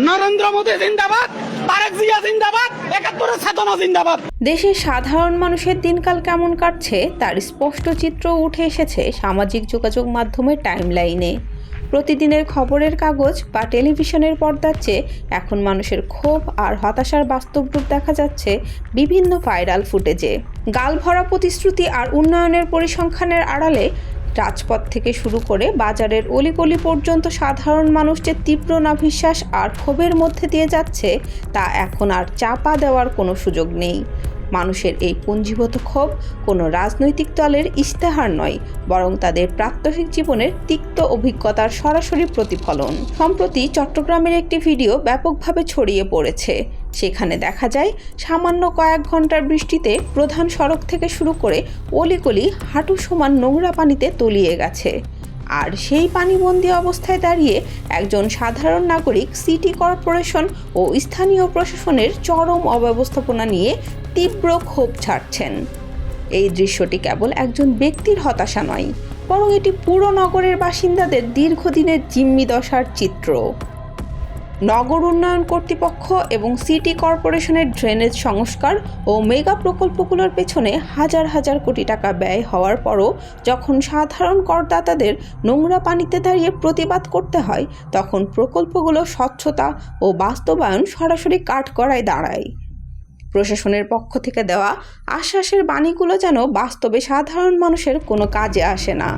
নরেন্দ্র মোদী জিন্দাবাদ, তারেক জিয়া জিন্দাবাদ, ৭১ চেতনা জিন্দাবাদ। দেশের সাধারণ মানুষের দিনকাল কেমন কাটছে তার স্পষ্ট চিত্র উঠে এসেছে সামাজিক যোগাযোগ মাধ্যমের টাইমলাইনে। প্রতিদিনের খবরের কাগজ বা টেলিভিশনের পর্দার চেয়ে এখন মানুষের ক্ষোভ আর হতাশার বাস্তব রূপ দেখা যাচ্ছে বিভিন্ন ভাইরাল ফুটেজে। গালভরা প্রতিশ্রুতি আর উন্নয়নের পরিসংখ্যানের আড়ালে রাজপথ থেকে শুরু করে বাজারের অলিগলি পর্যন্ত সাধারণ মানুষ যে তীব্র নাভিশ্বাস আর ক্ষোভের মধ্যে দিয়ে যাচ্ছে তা এখন আর চাপা দেওয়ার কোনো সুযোগ নেই। মানুষের এই পুঞ্জীভূত ক্ষোভ কোনো রাজনৈতিক দলের ইশতেহার নয়, বরং তাদের প্রাত্যহিক জীবনের তিক্ত অভিজ্ঞতার সরাসরি প্রতিফলন। সম্প্রতি চট্টগ্রামের একটি ভিডিও ব্যাপকভাবে ছড়িয়ে পড়েছে। সেখানে দেখা যায় সামান্য কয়েক ঘন্টার বৃষ্টিতে প্রধান সড়ক থেকে শুরু করে অলিগলি হাঁটু সমান নোংরা পানিতে তলিয়ে গেছে। আর সেই পানিবন্দী অবস্থায় দাঁড়িয়ে একজন সাধারণ নাগরিক সিটি কর্পোরেশন ও স্থানীয় প্রশাসনের চরম অব্যবস্থাপনা নিয়ে তীব্র ক্ষোভ ছাড়ছেন। এই দৃশ্যটি কেবল একজন ব্যক্তির হতাশা নয়, বরং এটি পুরো নগরের বাসিন্দাদের দীর্ঘদিনের জিম্মি দশার চিত্র। নগর উন্নয়ন কর্তৃপক্ষ এবং সিটি কর্পোরেশনের ড্রেনেজ সংস্কার ও মেগা প্রকল্পগুলোর পেছনে হাজার হাজার কোটি টাকা ব্যয় হওয়ার পরও যখন সাধারণ করদাতাদের নোংরা পানিতে দাঁড়িয়ে প্রতিবাদ করতে হয়, তখন প্রকল্পগুলো স্বচ্ছতা ও বাস্তবায়ন সরাসরি কাঠগড়ায় দাঁড়ায়। প্রশাসনের পক্ষ থেকে দেওয়া আশ্বাসের বাণীগুলো যেন বাস্তবে সাধারণ মানুষের কোনো কাজে আসে না।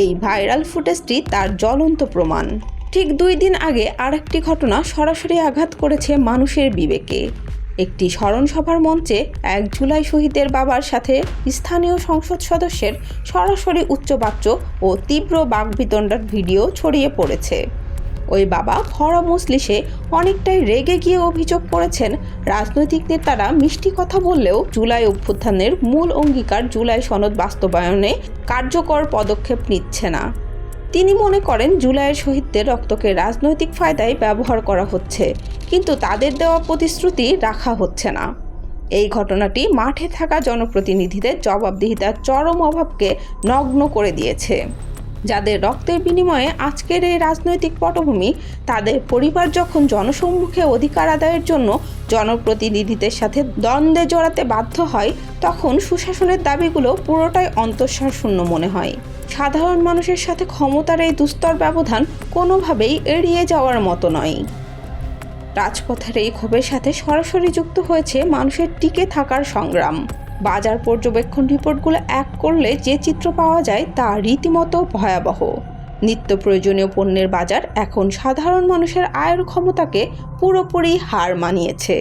এই ভাইরাল ফুটেজটি তার জ্বলন্ত প্রমাণ। ঠিক 2 দিন আগে আরেকটি ঘটনা সরাসরি আঘাত করেছে মানুষের বিবেকে। একটি স্মরণসভার মঞ্চে 1 জুলাই শহীদের বাবার সাথে স্থানীয় সংসদ সদস্যের সরাসরি উচ্চবাচ্য ও তীব্র বাকবিতণ্ডার ভিডিও ছড়িয়ে পড়েছে। ওই বাবা ভরা মজলিসে অনেকটাই রেগে গিয়ে অভিযোগ করেছেন, রাজনৈতিক নেতারা মিষ্টি কথা বললেও জুলাই অভ্যুত্থানের মূল অঙ্গীকার জুলাই সনদ বাস্তবায়নে কার্যকর পদক্ষেপ নিচ্ছে না। তিনি মনে করেন জুলাইয়ের শহীদদের রক্তকে রাজনৈতিক ফায়দায় ব্যবহার করা হচ্ছে, কিন্তু তাদের দেওয়া প্রতিশ্রুতি রাখা হচ্ছে না। এই ঘটনাটি মাঠে থাকা জনপ্রতিনিধিদের জবাবদিহিতার চরম অভাবকে নগ্ন করে দিয়েছে। যাদের রক্তের বিনিময়ে আজকের এই রাজনৈতিক পটভূমি, তাদের পরিবার যখন জনসম্মুখে অধিকার আদায়ের জন্য জনপ্রতিনিধিদের সাথে দ্বন্দ্বে জড়াতে বাধ্য হয়, তখন সুশাসনের দাবিগুলো পুরোটাই অন্তঃসার শূন্য মনে হয়। সাধারণ মানুষের সাথে ক্ষমতার এই দুস্তর ব্যবধান কোনোভাবেই এড়িয়ে যাওয়ার মতো নয়। রাজপথের এই ক্ষোভের সাথে সরাসরি যুক্ত হয়েছে মানুষের টিকে থাকার সংগ্রাম। বাজার পর্যবেক্ষণ রিপোর্টগুলো এক করলে যে চিত্র পাওয়া যায় তা রীতিমতো ভয়াবহ। নিত্য প্রয়োজনীয় পণ্যের বাজার এখন সাধারণ মানুষের আয়ের ক্ষমতাকে পুরোপুরি হার মানিয়েছে।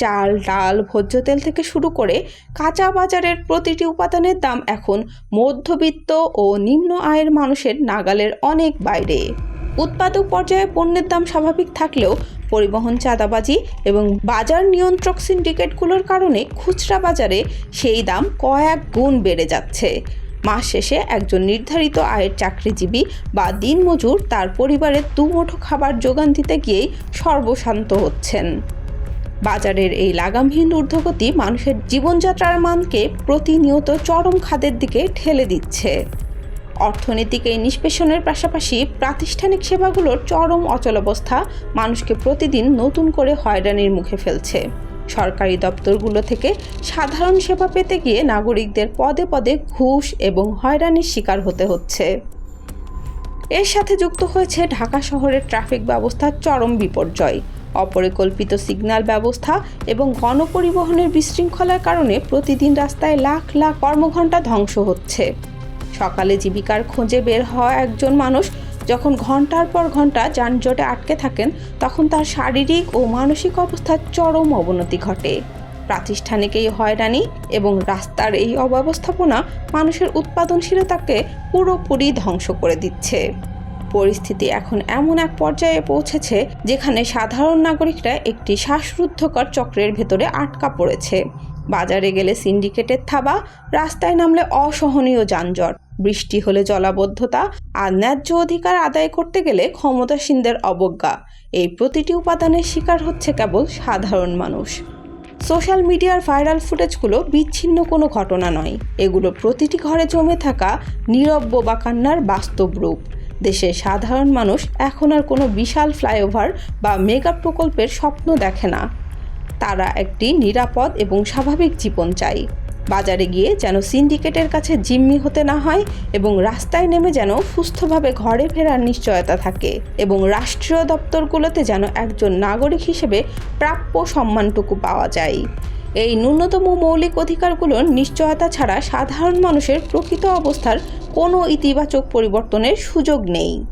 চাল, ডাল, ভোজ্য তেল থেকে শুরু করে কাঁচা বাজারের প্রতিটি উপাদানের দাম এখন মধ্যবিত্ত ও নিম্ন আয়ের মানুষের নাগালের অনেক বাইরে। উৎপাদক পর্যায়ে পণ্যের দাম স্বাভাবিক থাকলেও পরিবহন, চাঁদাবাজি এবং বাজার নিয়ন্ত্রক সিন্ডিকেটগুলোর কারণে খুচরা বাজারে সেই দাম কয়েক গুণ বেড়ে যাচ্ছে। মাস শেষে একজন নির্ধারিত আয়ের চাকরিজীবী বা দিনমজুর তার পরিবারের দুমুঠো খাবার যোগান দিতে গিয়েই সর্বশান্ত হচ্ছেন। বাজারের এই লাগামহীন ঊর্ধ্বগতি মানুষের জীবনযাত্রার মানকে প্রতিনিয়ত চরম খাদের দিকে ঠেলে দিচ্ছে। অর্থনৈতিক এই নিষ্পেষণের পাশাপাশি প্রাতিষ্ঠানিক সেবাগুলোর চরম অচলাবস্থা মানুষকে প্রতিদিন নতুন করে হয়রানির মুখে ফেলছে। সরকারি দপ্তরগুলো থেকে সাধারণ সেবা পেতে গিয়ে নাগরিকদের পদে পদে ঘুষ এবং হয়রানির শিকার হতে হচ্ছে। এর সাথে যুক্ত হয়েছে ঢাকা শহরের ট্রাফিক ব্যবস্থার চরম বিপর্যয়। অপরিকল্পিত সিগন্যাল ব্যবস্থা এবং গণপরিবহনের বিশৃঙ্খলার কারণে প্রতিদিন রাস্তায় লাখ লাখ কর্মঘণ্টা ধ্বংস হচ্ছে। সকালে জীবিকার খোঁজে বের হওয়া একজন মানুষ যখন ঘন্টার পর ঘন্টা যানজটে আটকে থাকেন, তখন তার শারীরিক ও মানসিক অবস্থার চরম অবনতি ঘটে। প্রাতিষ্ঠানিক এই হয়রানি এবং রাস্তার এই অব্যবস্থাপনা মানুষের উৎপাদনশীলতাকে পুরোপুরি ধ্বংস করে দিচ্ছে। পরিস্থিতি এখন এমন এক পর্যায়ে পৌঁছেছে যেখানে সাধারণ নাগরিকরা একটি শ্বাসরুদ্ধকর চক্রের ভেতরে আটকা পড়েছে। বাজারে গেলে সিন্ডিকেটের থাবা, রাস্তায় নামলে অসহনীয় যানজট, বৃষ্টি হলে জলাবদ্ধতা, আর ন্যায্য অধিকার আদায় করতে গেলে ক্ষমতাসীনদের অবজ্ঞা। এই প্রতিটি উপাদানের শিকার হচ্ছে কেবল সাধারণ মানুষ। সোশ্যাল মিডিয়ার ভাইরাল ফুটেজগুলো বিচ্ছিন্ন কোনো ঘটনা নয়, এগুলো প্রতিটি ঘরে জমে থাকা নীরব বোবা কান্নার বাস্তব রূপ। দেশের সাধারণ মানুষ এখন আর কোনো বিশাল ফ্লাইওভার বা মেগা প্রকল্পের স্বপ্ন দেখে না। তারা একটি নিরাপদ এবং স্বাভাবিক জীবন চায়। বাজারে গিয়ে যেন সিন্ডিকেটের কাছে জিম্মি হতে না হয় এবং রাস্তায় নেমে যেন সুস্থভাবে ঘরে ফেরার নিশ্চয়তা থাকে এবং রাষ্ট্রীয় দপ্তরগুলোতে যেন একজন নাগরিক হিসেবে প্রাপ্য সম্মানটুকু পাওয়া যায়। এই ন্যূনতম মৌলিক অধিকারগুলোর নিশ্চয়তা ছাড়া সাধারণ মানুষের প্রকৃত অবস্থার কোনো ইতিবাচক পরিবর্তনের সুযোগ নেই।